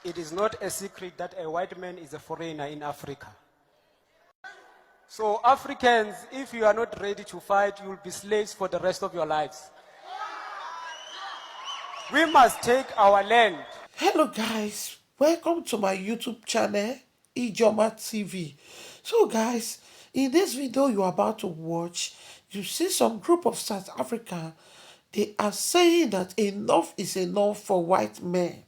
It is not a secret that a white man is a foreigner in Africa. So Africans, if you are not ready to fight, you will be slaves for the rest of your lives. We must take our land. Hello guys, welcome to my YouTube channel, Ijoma TV. So guys, in this video you're about to watch, you see some group of South Africa, they are saying that enough is enough for white men.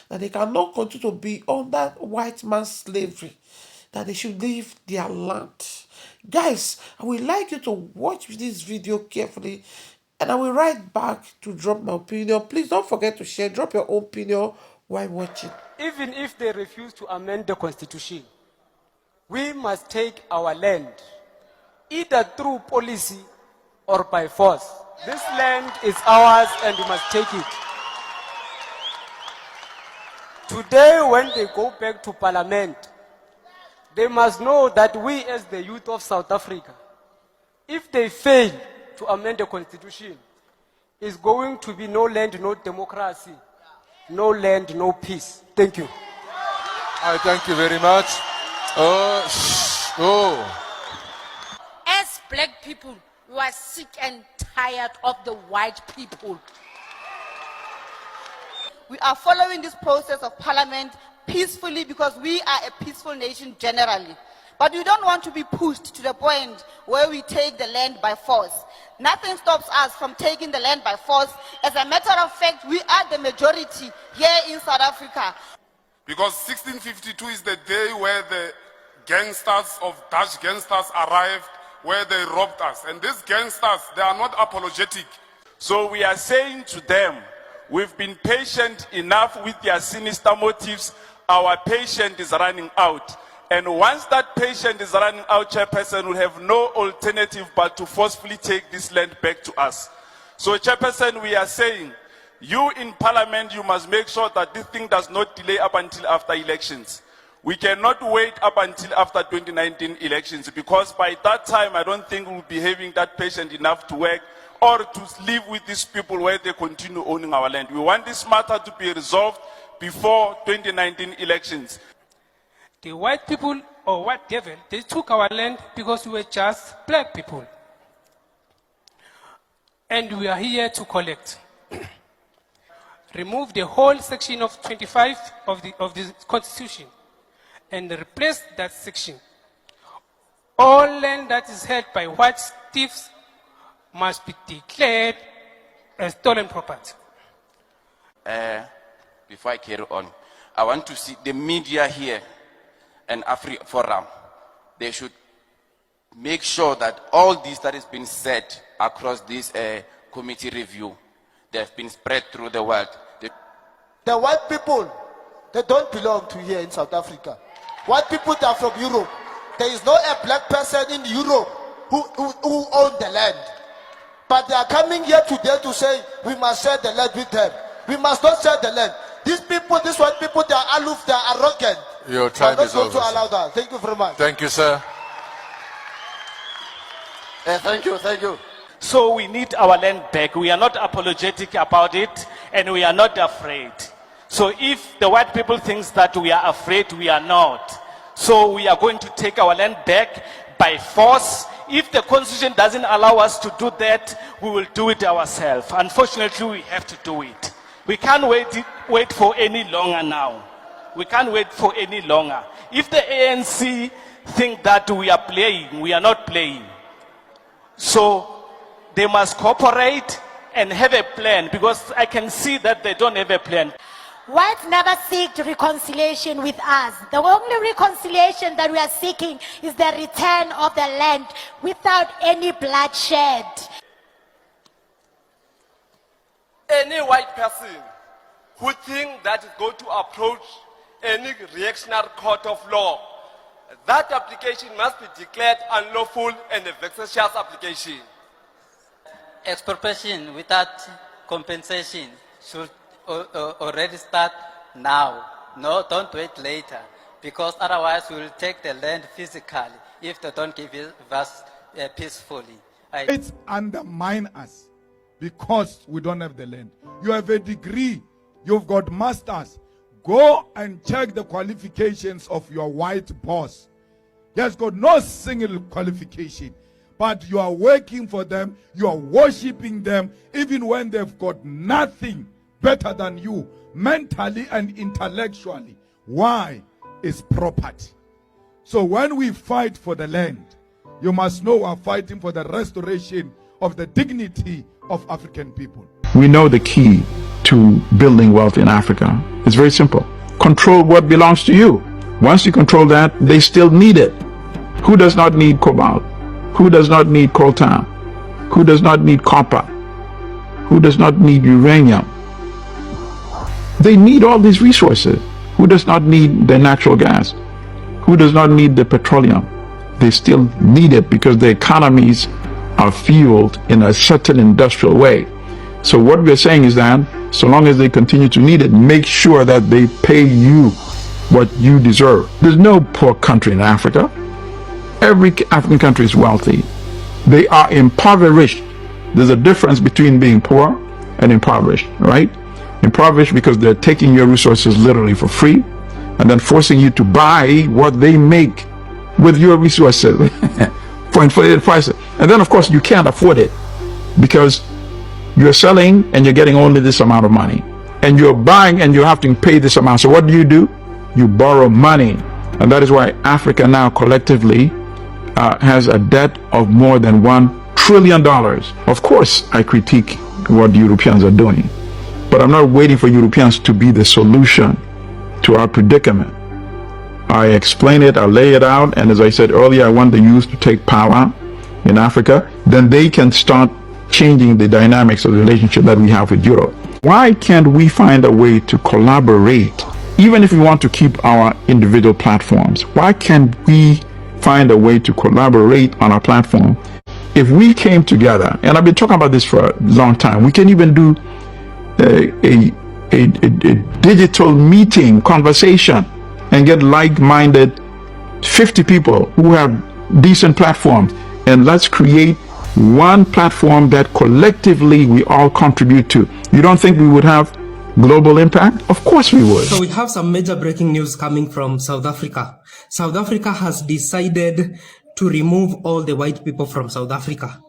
That they cannot continue to be under white man's slavery. That they should leave their land. Guys, I would like you to watch this video carefully and I will write back to drop my opinion. Please don't forget to share, drop your own opinion while watching. Even if they refuse to amend the constitution, we must take our land, either through policy or by force. This land is ours and we must take it. Today, when they go back to Parliament, they must know that we as the youth of South Africa, if they fail to amend the constitution, is going to be no land, no democracy, no land, no peace. Thank you. I thank you very much. As black people, we are sick and tired of the white people. We are following this process of parliament peacefully because we are a peaceful nation generally. But we don't want to be pushed to the point where we take the land by force. Nothing stops us from taking the land by force. As a matter of fact, we are the majority here in South Africa. Because 1652 is the day where the gangsters of Dutch gangsters arrived, where they robbed us. And these gangsters, they are not apologetic. So we are saying to them, we've been patient enough with their sinister motives. Our patience is running out. And once that patience is running out, Chairperson will have no alternative but to forcefully take this land back to us. So Chairperson, we are saying, you in Parliament, you must make sure that this thing does not delay up until after elections. We cannot wait up until after 2019 elections because by that time, I don't think we'll be having that patience enough to work or to live with these people where they continue owning our land. We want this matter to be resolved before 2019 elections. The white people, or white devil, they took our land because we were just black people. And we are here to collect. Remove the whole section of 25 of the Constitution and replace that section. All land that is held by white thieves must be declared as stolen property. Before I carry on, I want to see the media here and Africa Forum. They should make sure that all this that has been said across this committee review, they have been spread through the world. The white people, they don't belong to here in South Africa. White people, they are from Europe. There is no a black person in Europe who own the land. But they are coming here today to say, we must share the land with them. We must not share the land. These people, these white people, they are aloof, they are arrogant. Your time is over. To allow that. Thank you very much. Thank you, sir. Thank you. So we need our land back. We are not apologetic about it and we are not afraid. So if the white people think that we are afraid, we are not. So we are going to take our land back by force. If the constitution doesn't allow us to do that, we will do it ourselves. Unfortunately, we have to do it. We can't wait for any longer now. We can't wait for any longer. If the ANC think that we are playing, we are not playing. So they must cooperate and have a plan because I can see that they don't have a plan. Whites never seek reconciliation with us. The only reconciliation that we are seeking is the return of the land without any bloodshed. Any white person who thinks that is going to approach any reactionary court of law, that application must be declared unlawful and a vexatious application. Expropriation without compensation should already start now. No, don't wait later, because otherwise we will take the land physically if they don't give it us peacefully. It's undermine us because we don't have the land. You have a degree, you've got masters. Go and check the qualifications of your white boss. He has got no single qualification. But you are working for them, you are worshiping them, even when they've got nothing better than you, mentally and intellectually. Why? It's property. So when we fight for the land, you must know we are fighting for the restoration of the dignity of African people. We know the key to building wealth in Africa. It's very simple. Control what belongs to you. Once you control that, they still need it. Who does not need cobalt? Who does not need coltan? Who does not need copper? Who does not need uranium? They need all these resources. Who does not need the natural gas? Who does not need the petroleum? They still need it because the economies are fueled in a certain industrial way. So what we're saying is that so long as they continue to need it, make sure that they pay you what you deserve. There's no poor country in Africa. Every African country is wealthy. They are impoverished. There's a difference between being poor and impoverished, right? Impoverished because they're taking your resources literally for free and then forcing you to buy what they make with your resources for inflated prices. And then, of course, you can't afford it because you're selling and you're getting only this amount of money. And you're buying and you have to pay this amount. So what do? You borrow money. And that is why Africa now collectively has a debt of more than $1 trillion. Of course, I critique what the Europeans are doing, but I'm not waiting for Europeans to be the solution to our predicament. I explain it, I lay it out, and as I said earlier, I want the youth to take power in Africa. Then they can start changing the dynamics of the relationship that we have with Europe. Why can't we find a way to collaborate, even if we want to keep our individual platforms? Why can't we find a way to collaborate on our platform? If we came together, and I've been talking about this for a long time, we can even do a digital meeting, conversation, and get like-minded 50 people who have decent platforms, and let's create one platform that collectively we all contribute to. You don't think we would have global impact? Of course we would. So we have some major breaking news coming from South Africa. South Africa has decided to remove all the white people from South Africa.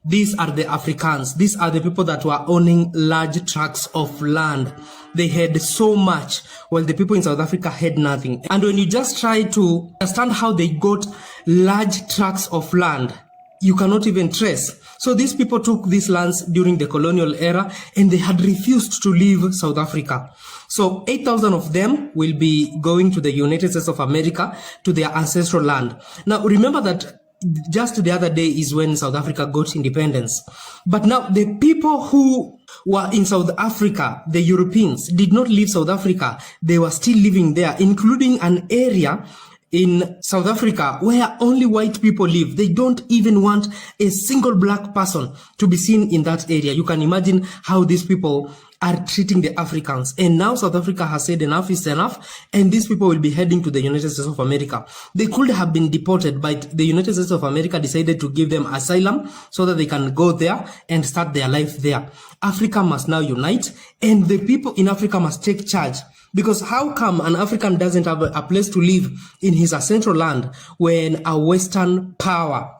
These are the Africans. These are the people that were owning large tracts of land. They had so much, while the people in South Africa had nothing. And when you just try to understand how they got large tracts of land, you cannot even trace. So these people took these lands during the colonial era and they had refused to leave South Africa. So 8,000 of them will be going to the United States of America, to their ancestral land. Now remember that just the other day is when South Africa got independence. But now the people who were in South Africa, the Europeans, did not leave South Africa. They were still living there, including an area in South Africa where only white people live. They don't even want a single black person to be seen in that area. You can imagine how these people are treating the Africans. And now South Africa has said enough is enough, and these people will be heading to the United States of America. They could have been deported, but the United States of America decided to give them asylum so that they can go there and start their life there. Africa must now unite, and the people in Africa must take charge. Because how come an African doesn't have a place to live in his ancestral land when a Western power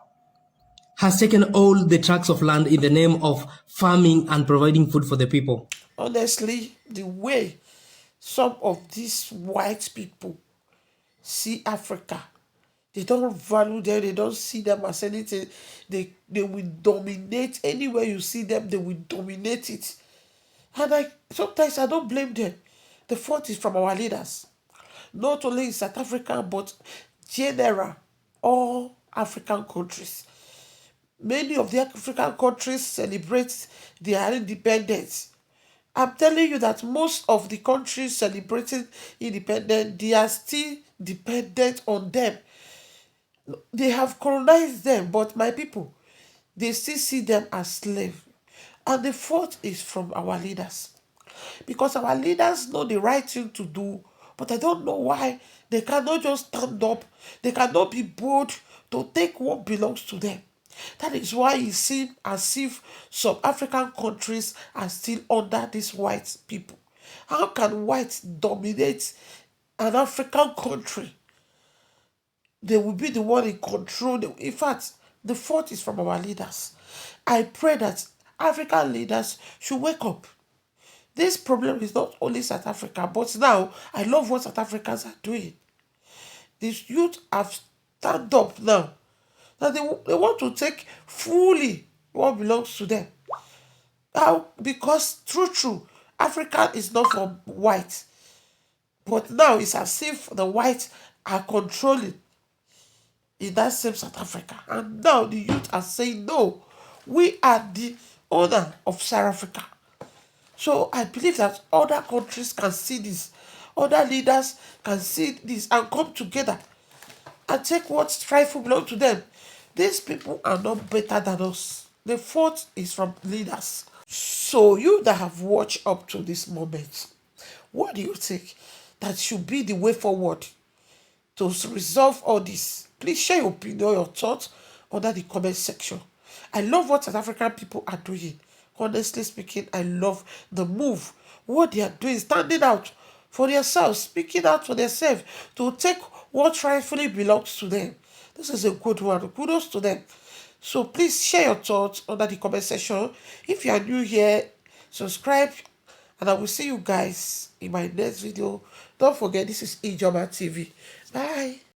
has taken all the tracts of land in the name of farming and providing food for the people? Honestly, the way some of these white people see Africa, they don't value them, they don't see them as anything. They will dominate. Anywhere you see them, they will dominate it. And sometimes I don't blame them. The fault is from our leaders. Not only in South Africa, but general, all African countries. Many of the African countries celebrate their independence. I'm telling you that most of the countries celebrating independence, they are still dependent on them. They have colonized them, but my people, they still see them as slaves. And the fault is from our leaders. Because our leaders know the right thing to do, but I don't know why they cannot just stand up. They cannot be bold to take what belongs to them. That is why it seems as if some African countries are still under these white people. How can whites dominate an African country? They will be the one in control. In fact, the fault is from our leaders. I pray that African leaders should wake up. This problem is not only South Africa, but now I love what South Africans are doing. These youth have stand up now. That they want to take fully what belongs to them. Now, because true, Africa is not for white. But now it's as if the whites are controlling in that same South Africa. And now the youth are saying, no, we are the owner of South Africa. So I believe that other countries can see this. Other leaders can see this and come together and take what rightful belongs to them. These people are not better than us. The fault is from leaders. So you that have watched up to this moment, what do you think that should be the way forward to resolve all this? Please share your opinion, your thoughts under the comment section. I love what South African people are doing. Honestly speaking, I love the move. What they are doing, standing out for themselves, speaking out for themselves, to take what rightfully belongs to them. This is a good one. Kudos to them. So please share your thoughts under the comment section. If you are new here, subscribe, and I will see you guys in my next video. Don't forget, this is Ijoma TV. Bye.